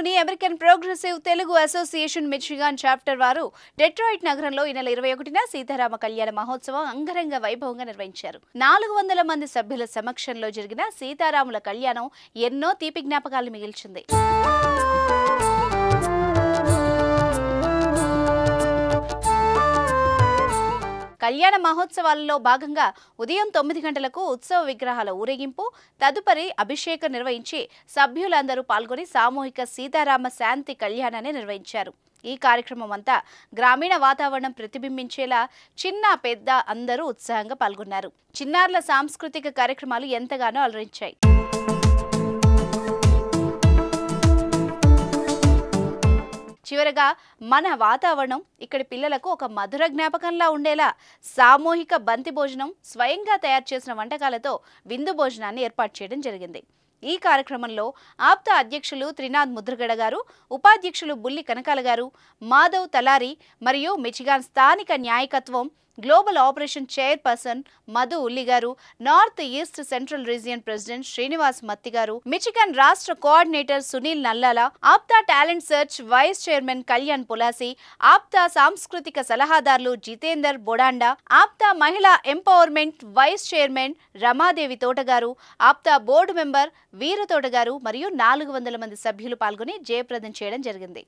అమెరికాలోని American progressive Telugu association Michigan chapter వారు Detroit నగరంలో ఈ నెల 21న సీతారామ కళ్యాణ మహోత్సవం అంగరంగ వైభవంగా నిర్వహించారు. 400 మంది సభ్యుల సమక్షంలో జరిగిన సీతారాముల కళ్యాణం ఎన్నో తీపి జ్ఞాపకాలు మిగిల్చింది. కళ్యాణ మహోత్సవాలలో భాగంగా ఉదయం 9 గంటలకు ఉత్సవ విగ్రహాల ఊరేగింపు, తదుపరి అభిషేకం నిర్వహించి సభ్యులందరూ పాల్గొని సామూహిక సీతారామ శాంతి కళ్యాణాన్ని నిర్వహించారు. ఈ కార్యక్రమం అంతా గ్రామీణ వాతావరణం ప్రతిబింబించేలా చిన్న పెద్ద అందరూ ఉత్సాహంగా పాల్గొన్నారు. చిన్నారుల సాంస్కృతిక కార్యక్రమాలు ఎంతగానో అలరించాయి. చివరగా మన వాతావరణం ఇక్కడి పిల్లలకు ఒక మధుర జ్ఞాపకంలా ఉండేలా సామూహిక బంతి భోజనం, స్వయంగా తయారు చేసిన వంటకాలతో విందు భోజనాన్ని ఏర్పాటు చేయడం జరిగింది. ఈ కార్యక్రమంలో ఆప్తా అధ్యక్షులు త్రినాథ్ ముద్రగడ గారు, ఉపాధ్యక్షులు బుల్లి కనకాల గారు, మాధవ్ తలారి మరియు మిచిగాన్ స్థానిక న్యాయకత్వం global operation chairperson Madhu Ulli గారు, north east central region president Srinivas Matti గారు, మిచిగాన్ రాష్ట్ర coordinator Sunil Nallala, APTA talent search vice chairman Kalyan Pulasi, APTA సాంస్కృతిక సలహాదారులు జితేందర్ బొడాండా, ఆప్తా మహిళా ఎంపవర్మెంట్ వైస్ చైర్మన్ రమాదేవి తోటగారు, ఆప్తా బోర్డు మెంబర్ వీర తోటగారు మరియు 400 మంది సభ్యులు పాల్గొని జయప్రదం చేయడం జరిగింది.